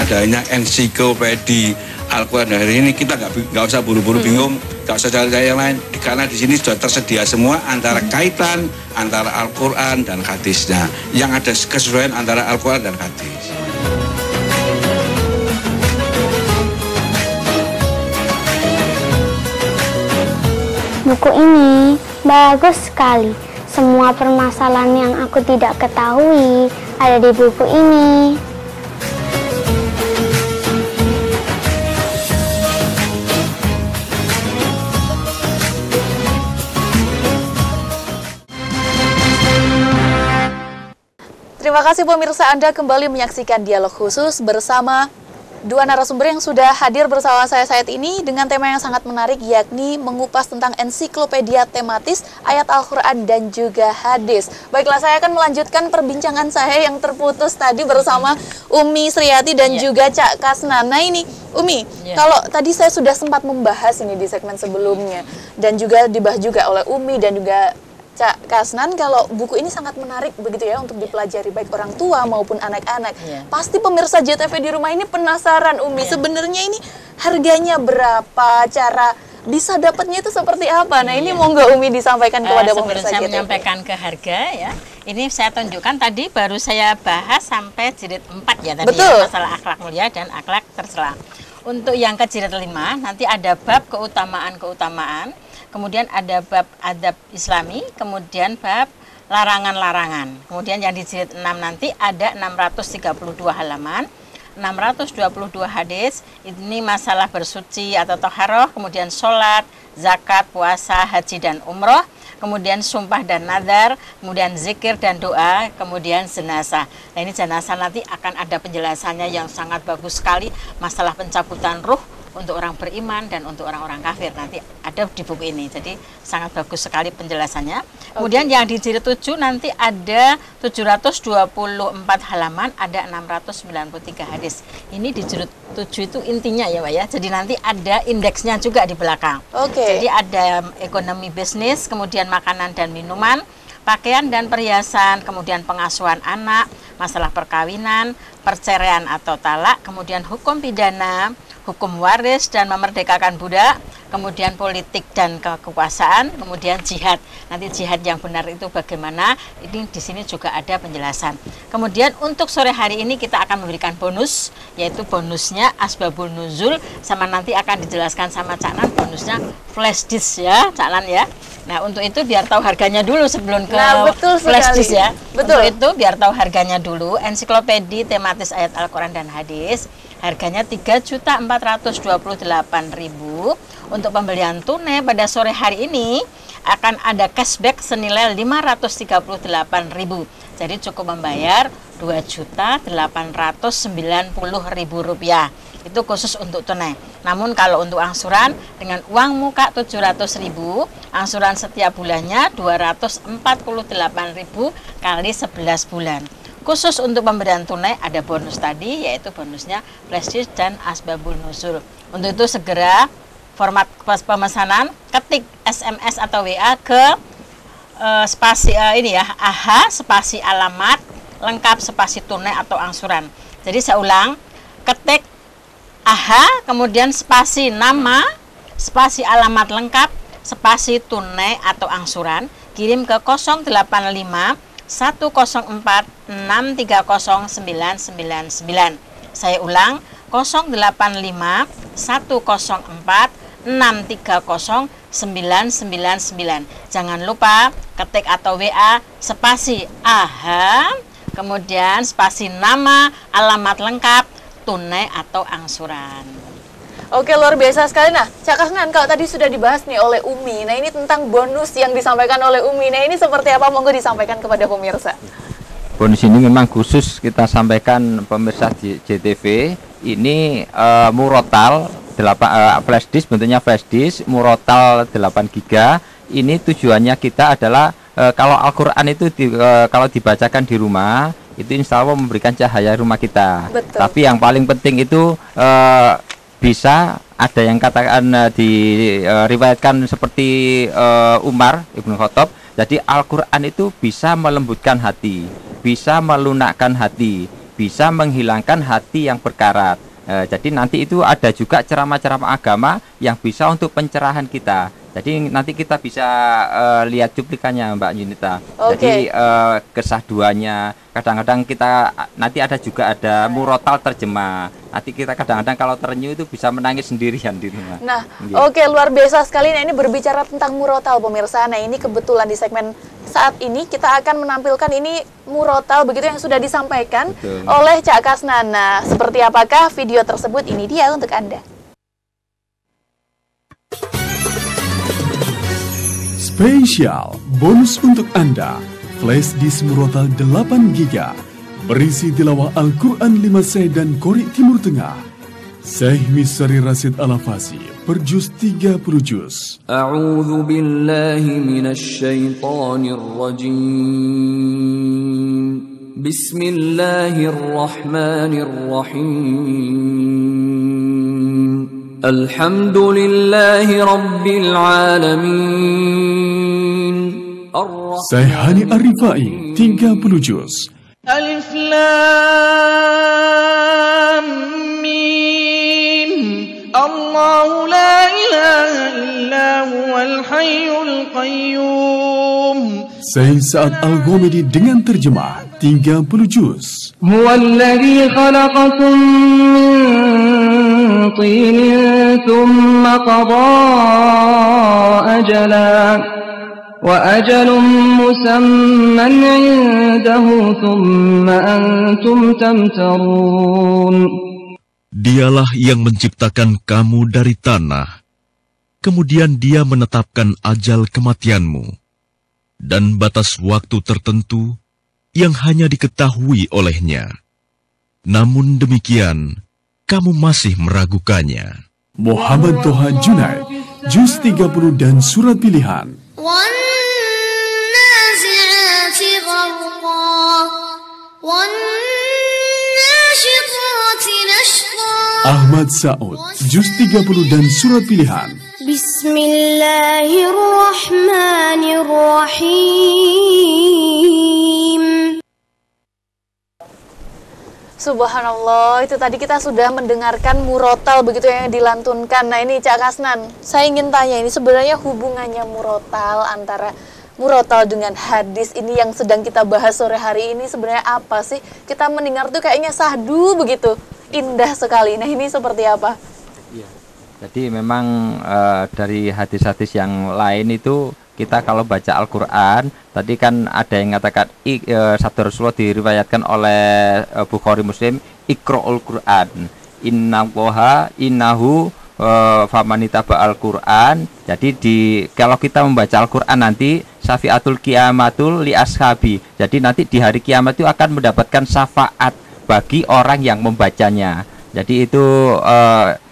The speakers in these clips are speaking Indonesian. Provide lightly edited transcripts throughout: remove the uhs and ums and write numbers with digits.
adanya ensiklopedia Al-Quran hari ini, kita nggak usah buru-buru bingung, nggak usah cari yang lain, karena di sini sudah tersedia semua antara kaitan antara Al-Quran dan hadisnya, yang ada kesesuaian antara Al-Quran dan hadis. Buku ini bagus sekali. Semua permasalahan yang aku tidak ketahui ada di buku ini. Terima kasih pemirsa, Anda kembali menyaksikan dialog khusus bersama dua narasumber yang sudah hadir bersama saya saat ini dengan tema yang sangat menarik, yakni mengupas tentang ensiklopedia tematis ayat Al-Quran dan juga hadis. Baiklah, saya akan melanjutkan perbincangan saya yang terputus tadi bersama Umi Sriati dan juga Cak Kasnan. Nah ini Umi, kalau tadi saya sudah sempat membahas ini di segmen sebelumnya dan juga dibahas juga oleh Umi dan juga Cak Kasnan, kalau buku ini sangat menarik begitu ya untuk dipelajari baik orang tua maupun anak-anak. Pasti pemirsa JTV di rumah ini penasaran, Umi, sebenarnya ini harganya berapa, cara bisa dapatnya itu seperti apa? Nah ini monggo Umi disampaikan kepada pemirsa JTV. Sebelum saya menyampaikan ke harga ya, ini saya tunjukkan tadi baru saya bahas sampai jilid 4 ya tadi ya, masalah akhlak mulia dan akhlak tercela. Untuk yang ke jilid 5 nanti ada bab keutamaan-keutamaan. Kemudian ada bab adab islami, kemudian bab larangan-larangan. Kemudian yang di jilid 6 nanti ada 632 halaman, 622 hadis, ini masalah bersuci atau toharoh, kemudian sholat, zakat, puasa, haji dan umroh, kemudian sumpah dan nadar, kemudian zikir dan doa, kemudian jenazah. Nah ini jenazah nanti akan ada penjelasannya yang sangat bagus sekali, masalah pencabutan ruh, untuk orang beriman dan untuk orang-orang kafir nanti ada di buku ini. Jadi sangat bagus sekali penjelasannya. Kemudian yang di jilid 7 nanti ada 724 halaman, ada 693 hadis. Ini di jilid 7 itu intinya ya Pak ya. Jadi nanti ada indeksnya juga di belakang. Jadi ada ekonomi bisnis, kemudian makanan dan minuman, pakaian dan perhiasan, kemudian pengasuhan anak, masalah perkawinan, perceraian atau talak, kemudian hukum pidana, hukum waris dan memerdekakan budak, kemudian politik dan kekuasaan, kemudian jihad. Nanti jihad yang benar itu bagaimana? Ini di sini juga ada penjelasan. Kemudian untuk sore hari ini kita akan memberikan bonus, yaitu bonusnya asbabun nuzul, sama nanti akan dijelaskan sama Cak Nan bonusnya flash disk ya, Cak Nan ya. Nah untuk itu biar tahu harganya dulu sebelum ke flash disk ya. Untuk itu biar tahu harganya dulu, ensiklopedia tematis ayat Al-Quran dan hadis. Harganya Rp3.428.000. Untuk pembelian tunai pada sore hari ini akan ada cashback senilai Rp538.000. Jadi cukup membayar Rp2.890.000. Itu khusus untuk tunai. Namun kalau untuk angsuran dengan uang muka Rp700.000, angsuran setiap bulannya Rp248.000 kali 11 bulan. Khusus untuk pemberian tunai ada bonus tadi, yaitu bonusnya flash disk dan asbabun nuzul. Untuk itu segera format pemesanan, ketik SMS atau WA ke spasi ini ya, AH spasi alamat lengkap spasi tunai atau angsuran. Jadi saya ulang, ketik AH kemudian spasi nama, spasi alamat lengkap, spasi tunai atau angsuran, kirim ke 085 104 630 999. Saya ulang, 085 104 630 999. Jangan lupa ketik atau WA spasi AH, kemudian spasi nama, alamat lengkap, tunai atau angsuran. Oke, luar biasa sekali. Nah, Cak Kasnan, kalau tadi sudah dibahas nih oleh Umi, nah ini tentang bonus yang disampaikan oleh Umi. Nah ini seperti apa? Monggo disampaikan kepada pemirsa. Bonus ini memang khusus kita sampaikan pemirsa JTV. Ini murotal 8 flash disk, bentuknya flash disk, murotal 8 GB. Ini tujuannya kita adalah kalau Al-Quran itu kalau dibacakan di rumah, itu insya Allah memberikan cahaya rumah kita. Betul. Tapi yang paling penting itu bisa ada yang katakan diriwayatkan seperti Umar Ibnu Khattab. Jadi Al-Quran itu bisa melembutkan hati, bisa melunakkan hati, bisa menghilangkan hati yang berkarat. Jadi nanti itu ada juga ceramah-ceramah agama yang bisa untuk pencerahan kita. Jadi nanti kita bisa lihat cuplikannya Mbak Yunita. Jadi kesahduannya. Kadang-kadang kita nanti ada murotal terjemah. Nanti kita kadang-kadang kalau terenyuh itu bisa menangis sendirian di rumah. Nah, oke, luar biasa sekali. Nah, ini berbicara tentang murotal pemirsa. Nah, ini kebetulan di segmen saat ini kita akan menampilkan ini murotal begitu yang sudah disampaikan oleh Cak Kasnan. Nah, seperti apakah video tersebut? Ini dia untuk Anda. Spesial bonus untuk Anda, flash disk murotal 8 GB berisi tilawah Al-Quran 5 Seh dan Korek Timur Tengah. Syekh Misri Rasid Al-Afasi per juz 30 juz. A'udzu billahi minasy syaithanir rajim. Bismillahirrahmanirrahim. Alhamdulillahi rabbil alamin. Syekh Hani Ar-Rifai 30 juz. Alif Lam Mim. Allahu la ilaha illa huwal hayyul qayyum. Syekh Sa'ad Al-Ghamidi dengan terjemah 30 juz. Huwallazi khalaqakum min tinin thumma qadaa ajalan wa ajalun musamman 'indahu thumma antum tamtarun. Dialah yang menciptakan kamu dari tanah, kemudian Dia menetapkan ajal kematianmu dan batas waktu tertentu yang hanya diketahui olehnya. Namun demikian, kamu masih meragukannya. Muhammad Toha Junaid, juz 30 dan surat pilihan. Ahmad Sa'ud, juz 30 dan surat pilihan. Bismillahirrahmanirrahim. Subhanallah, itu tadi kita sudah mendengarkan murotal begitu yang dilantunkan. Nah, ini Cak Kasnan, saya ingin tanya, ini sebenarnya hubungannya murotal antara murotal dengan hadis ini yang sedang kita bahas sore hari ini sebenarnya apa sih? Kita mendengar tuh kayaknya sahdu begitu, indah sekali. Nah, ini seperti apa? Iya. Jadi memang dari hadis-hadis yang lain itu kita kalau baca Al-Quran, tadi kan ada yang mengatakan sabda Rasulullah diriwayatkan oleh Bukhari Muslim, Iqra'ul Quran, innahu famanitaba Al-Quran. Jadi kalau kita membaca Al-Quran nanti syafiatul kiamatul li ashabi. Jadi nanti di hari kiamat itu akan mendapatkan syafaat bagi orang yang membacanya. Jadi itu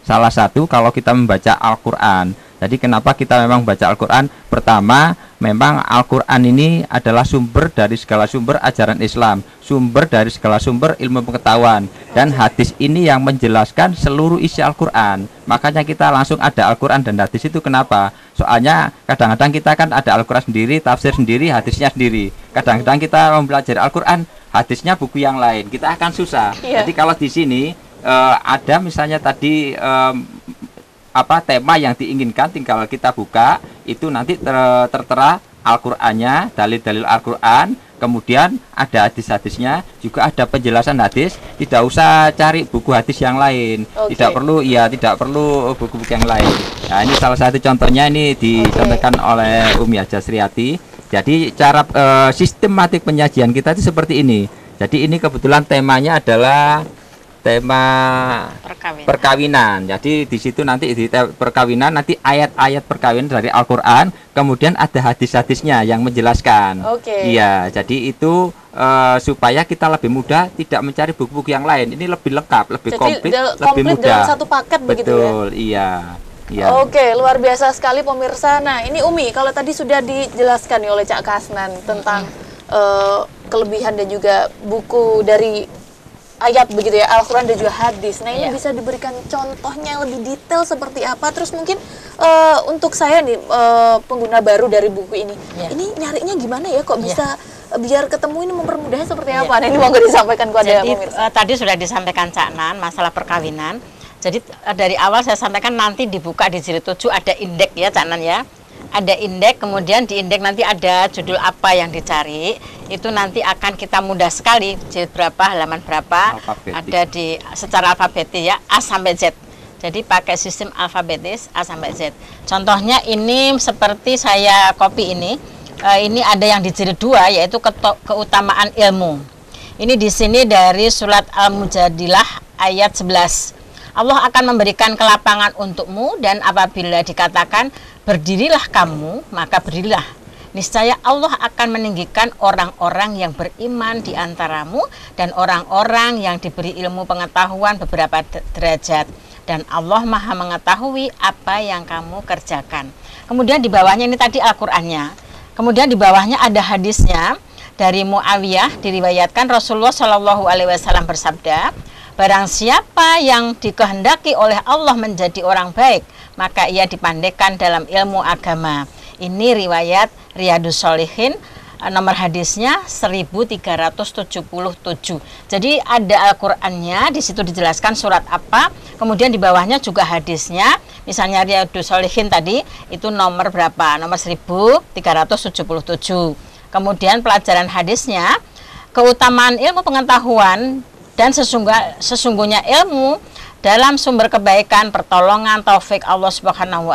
salah satu kalau kita membaca Al-Quran. Jadi kenapa kita memang baca Al-Quran? Pertama, memang Al-Quran ini adalah sumber dari segala sumber ajaran Islam, sumber dari segala sumber ilmu pengetahuan. Dan hadis ini yang menjelaskan seluruh isi Al-Quran. Makanya kita langsung ada Al-Quran dan hadis itu kenapa? Soalnya kadang-kadang kita kan ada Al-Quran sendiri, tafsir sendiri, hadisnya sendiri. Kadang-kadang kita mempelajari Al-Quran, hadisnya buku yang lain, kita akan susah. Jadi kalau di sini ada misalnya tadi tema yang diinginkan, tinggal kita buka itu nanti tertera Al-Qur'annya, dalil-dalil Al-Qur'an, kemudian ada hadis-hadisnya, juga ada penjelasan hadis, tidak usah cari buku hadis yang lain. Tidak perlu buku-buku yang lain. Nah, ini salah satu contohnya, ini disampaikan oleh Umi Haja Sriati. Jadi cara sistematik penyajian kita itu seperti ini. Jadi ini kebetulan temanya adalah tema perkawinan. Jadi di situ nanti di perkawinan nanti ayat-ayat perkawinan dari Al-Qur'an, kemudian ada hadis-hadisnya yang menjelaskan. Iya, jadi itu supaya kita lebih mudah tidak mencari buku-buku yang lain. Ini lebih lengkap, lebih komplit, lebih mudah. Dalam satu paket begitu ya. Betul, iya. Ya. Oke, luar biasa sekali pemirsa. Nah, ini Umi, kalau tadi sudah dijelaskan oleh Cak Kasnan tentang kelebihan dan juga buku dari ayat begitu ya, Al-Quran dan juga hadis. Nah, ini bisa diberikan contohnya yang lebih detail seperti apa? Terus mungkin untuk saya nih pengguna baru dari buku ini nyarinya gimana ya? Kok bisa biar ketemu ini mempermudahnya seperti apa? Nah, ini monggo disampaikan kepada pemirsa. Tadi sudah disampaikan Cak Nan masalah perkawinan. Jadi dari awal saya sampaikan nanti dibuka di jilid 7 ada indeks ya Cak Nan ya. Ada indeks, kemudian di indeks nanti ada judul apa yang dicari. Itu nanti akan kita mudah sekali, jilid berapa, halaman berapa, ada di secara alfabetik ya, A sampai Z. Jadi pakai sistem alfabetis A sampai Z. Contohnya ini seperti saya copy ini ada yang di jilid 2 yaitu keutamaan ilmu. Ini di sini dari surat Al-Mujadilah ayat 11. Allah akan memberikan kelapangan untukmu dan apabila dikatakan berdirilah kamu, maka berdirilah. Niscaya Allah akan meninggikan orang-orang yang beriman di antaramu dan orang-orang yang diberi ilmu pengetahuan beberapa derajat. Dan Allah Maha mengetahui apa yang kamu kerjakan. Kemudian di bawahnya ini tadi Al-Qur'annya. Kemudian di bawahnya ada hadisnya dari Muawiyah, diriwayatkan Rasulullah Shallallahu Alaihi Wasallam bersabda, barang siapa yang dikehendaki oleh Allah menjadi orang baik, maka ia dipandaikan dalam ilmu agama. Ini riwayat Riyadus Shalihin, nomor hadisnya 1377. Jadi ada Al-Qur'annya, di situ dijelaskan surat apa, kemudian di bawahnya juga hadisnya. Misalnya Riyadus Shalihin tadi itu nomor berapa? Nomor 1377. Kemudian pelajaran hadisnya, keutamaan ilmu pengetahuan dan sesungguhnya ilmu dalam sumber kebaikan, pertolongan, taufik Allah Subhanahu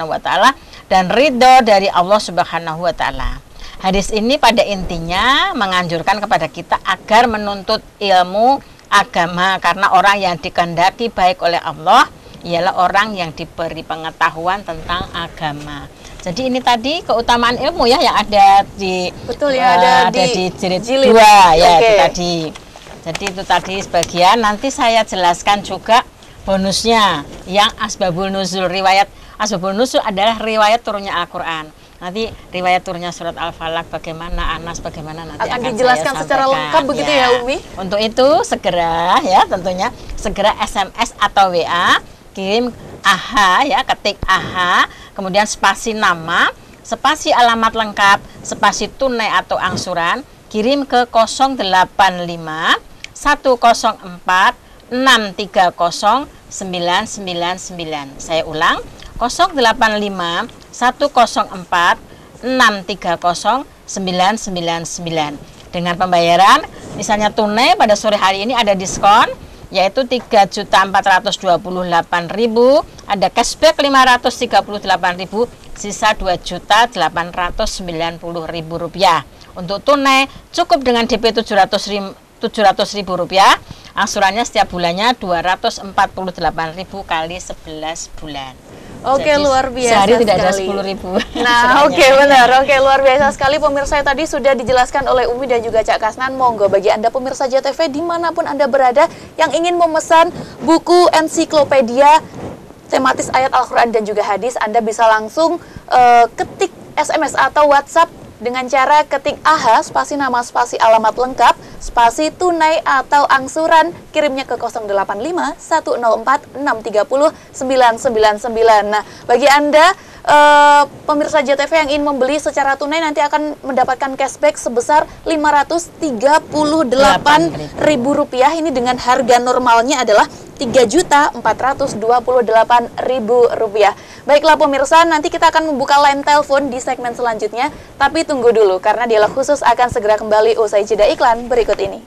wa Ta'ala dan ridho dari Allah Subhanahu wa Ta'ala. Hadis ini pada intinya menganjurkan kepada kita agar menuntut ilmu agama, karena orang yang dikehendaki baik oleh Allah ialah orang yang diberi pengetahuan tentang agama. Jadi ini tadi keutamaan ilmu ya yang ada di ada di jilid 2 ya, itu tadi. Jadi itu tadi sebagian, nanti saya jelaskan juga bonusnya yang asbabul nuzul. Riwayat asbabul nuzul adalah riwayat turunnya Al-Qur'an. Nanti riwayat turunnya surat Al-Falaq bagaimana, Anas bagaimana, nanti akan dijelaskan secara lengkap begitu ya Umi. Untuk itu segera ya, tentunya segera SMS atau WA, kirim AH ya, ketik AH, kemudian spasi nama, spasi alamat lengkap, spasi tunai atau angsuran, kirim ke 085 104 630 999. Saya ulang, 085 104 630 999. Dengan pembayaran misalnya tunai pada sore hari ini ada diskon yaitu 3.428.000, ada cashback 538.000, sisa 2.890.000 rupiah. Untuk tunai cukup dengan DP 700.000 rupiah, angsurannya setiap bulannya 248.000 kali 11 bulan. Oke, jadi, luar biasa sehari tidak ada 10.000. Nah, oke, benar. Oke, luar biasa sekali pemirsa. Tadi sudah dijelaskan oleh Umi dan juga Cak Kasnan. Monggo bagi Anda pemirsa JTV dimanapun Anda berada yang ingin memesan buku ensiklopedia tematis ayat Al-Quran dan juga hadis, Anda bisa langsung ketik SMS atau WhatsApp dengan cara ketik AH, spasi nama, spasi alamat lengkap, spasi tunai atau angsuran, kirimnya ke 085 104 630 999. Nah, bagi Anda pemirsa JTV yang ingin membeli secara tunai nanti akan mendapatkan cashback sebesar Rp538.000. Ini dengan harga normalnya adalah Rp3.428.000. Baiklah pemirsa, nanti kita akan membuka line telepon di segmen selanjutnya, tapi tunggu dulu karena dialog khusus akan segera kembali usai jeda iklan berikut ini.